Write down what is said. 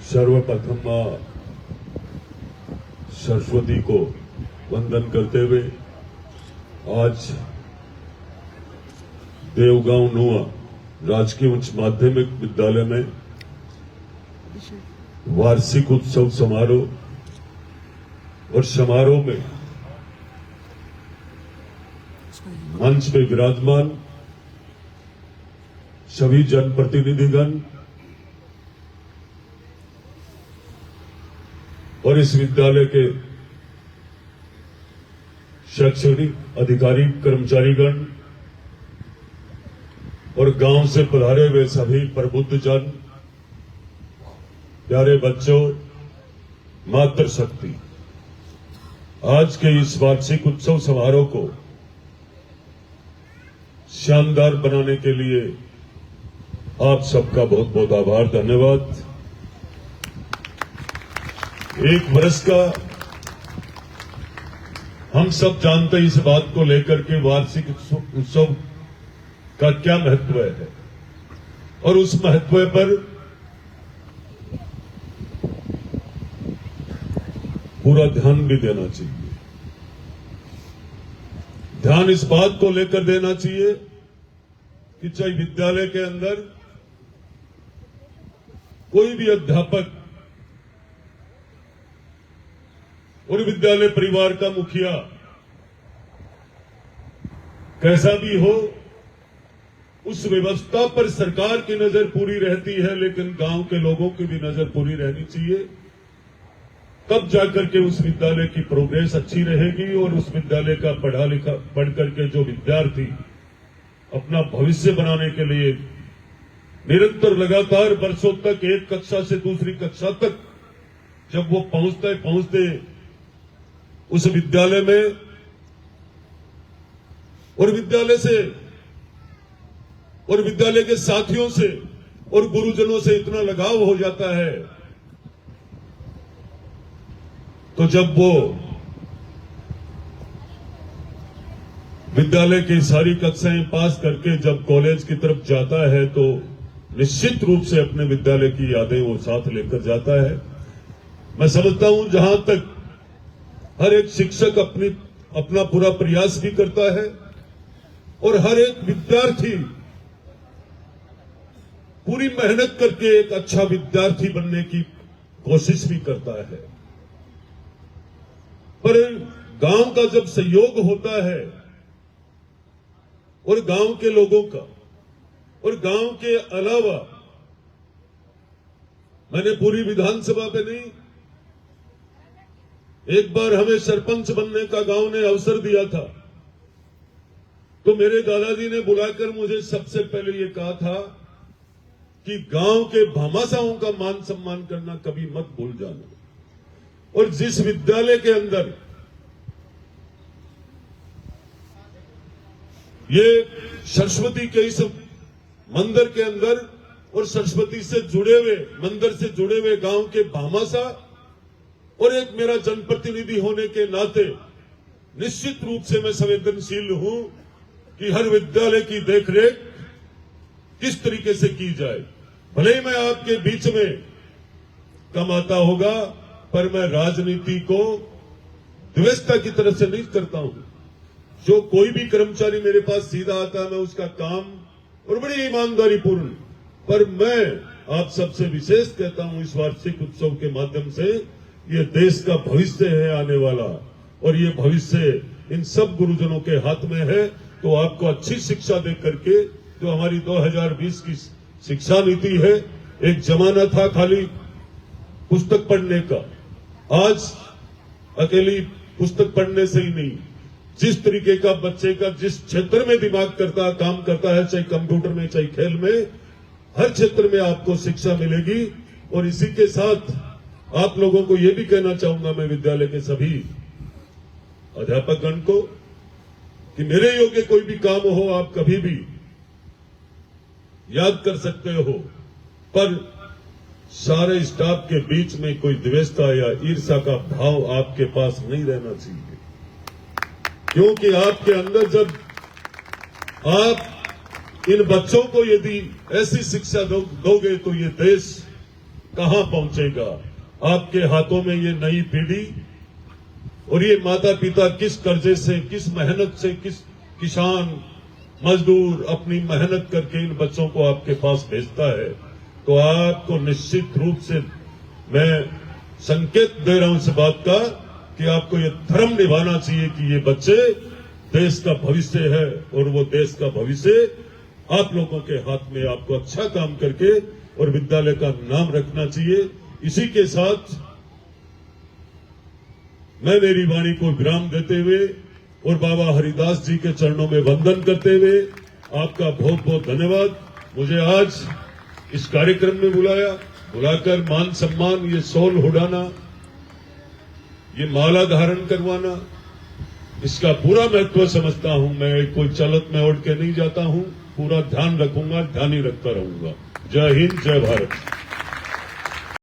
सर्वप्रथम मां सरस्वती को वंदन करते हुए आज देवगांव नुआ राजकीय उच्च माध्यमिक विद्यालय में वार्षिक उत्सव समारोह और समारोह में मंच पे विराजमान सभी जनप्रतिनिधिगण और इस विद्यालय के शैक्षणिक अधिकारी कर्मचारीगण और गांव से पधारे हुए सभी प्रबुद्धजन, प्यारे बच्चों, मातृशक्ति, आज के इस वार्षिक उत्सव समारोह को शानदार बनाने के लिए आप सबका बहुत बहुत आभार, धन्यवाद। एक वर्ष का हम सब जानते हैं इस बात को लेकर के वार्षिक उत्सव का क्या महत्व है और उस महत्व पर पूरा ध्यान भी देना चाहिए। ध्यान इस बात को लेकर देना चाहिए कि चाहे विद्यालय के अंदर कोई भी अध्यापक और विद्यालय परिवार का मुखिया कैसा भी हो, उस व्यवस्था पर सरकार की नजर पूरी रहती है, लेकिन गांव के लोगों की भी नजर पूरी रहनी चाहिए। तब जाकर के उस विद्यालय की प्रोग्रेस अच्छी रहेगी और उस विद्यालय का पढ़ करके जो विद्यार्थी अपना भविष्य बनाने के लिए निरंतर लगातार वर्षों तक एक कक्षा से दूसरी कक्षा तक जब वो पहुंचते उस विद्यालय में और विद्यालय के साथियों से और गुरुजनों से इतना लगाव हो जाता है, तो जब वो विद्यालय की सारी कक्षाएं पास करके जब कॉलेज की तरफ जाता है तो निश्चित रूप से अपने विद्यालय की यादें वो साथ लेकर जाता है। मैं समझता हूं जहां तक हर एक शिक्षक अपना पूरा प्रयास भी करता है और हर एक विद्यार्थी पूरी मेहनत करके एक अच्छा विद्यार्थी बनने की कोशिश भी करता है, पर गांव का जब सहयोग होता है और गांव के लोगों का और गांव के अलावा, मैंने पूरी विधानसभा पे नहीं, एक बार हमें सरपंच बनने का गांव ने अवसर दिया था, तो मेरे दादाजी ने बुलाकर मुझे सबसे पहले ये कहा था कि गांव के भामाशाहों का मान सम्मान करना कभी मत भूल जाना। और जिस विद्यालय के अंदर ये सरस्वती के इस मंदिर के अंदर और सरस्वती से जुड़े हुए मंदिर से जुड़े हुए गांव के भामाशाह और एक मेरा जनप्रतिनिधि होने के नाते निश्चित रूप से मैं संवेदनशील हूं कि हर विद्यालय की देखरेख किस तरीके से की जाए। भले ही मैं आपके बीच में कम आता होगा, पर मैं राजनीति को द्वेषता की तरफ से नहीं करता हूं। जो कोई भी कर्मचारी मेरे पास सीधा आता है, मैं उसका काम और बड़ी ईमानदारी पूर्ण, पर मैं आप सबसे विशेष कहता हूं इस वार्षिक उत्सव के माध्यम से, ये देश का भविष्य है आने वाला, और ये भविष्य इन सब गुरुजनों के हाथ में है। तो आपको अच्छी शिक्षा दे करके, जो हमारी 2020 की शिक्षा नीति है, एक जमाना था खाली पुस्तक पढ़ने का, आज अकेली पुस्तक पढ़ने से ही नहीं, जिस तरीके का बच्चे का जिस क्षेत्र में दिमाग काम करता है, चाहे कंप्यूटर में चाहे खेल में, हर क्षेत्र में आपको शिक्षा मिलेगी। और इसी के साथ आप लोगों को यह भी कहना चाहूंगा मैं विद्यालय के सभी अध्यापकगण को कि मेरे योग्य कोई भी काम हो, आप कभी भी याद कर सकते हो, पर सारे स्टाफ के बीच में कोई द्वेषता या ईर्ष्या का भाव आपके पास नहीं रहना चाहिए, क्योंकि आपके अंदर जब आप इन बच्चों को यदि ऐसी शिक्षा दोगे तो ये देश कहां पहुंचेगा। आपके हाथों में ये नई पीढ़ी और ये माता पिता किस कर्जे से, किस मेहनत से, किस किसान मजदूर अपनी मेहनत करके इन बच्चों को आपके पास भेजता है, तो आपको निश्चित रूप से मैं संकेत दे रहा हूं इस बात का कि आपको ये धर्म निभाना चाहिए कि ये बच्चे देश का भविष्य है और वो देश का भविष्य आप लोगों के हाथ में। आपको अच्छा काम करके और विद्यालय का नाम रखना चाहिए। इसी के साथ मैं मेरी वाणी को विराम देते हुए और बाबा हरिदास जी के चरणों में वंदन करते हुए आपका बहुत बहुत धन्यवाद। मुझे आज इस कार्यक्रम में बुलाकर मान सम्मान, ये शॉल उड़ाना, ये माला धारण करवाना, इसका पूरा महत्व समझता हूं। मैं कोई चलत में ओढ़ के नहीं जाता हूं, पूरा ध्यान रखूंगा, ध्यान ही रखता रहूंगा। जय हिंद, जय भारत।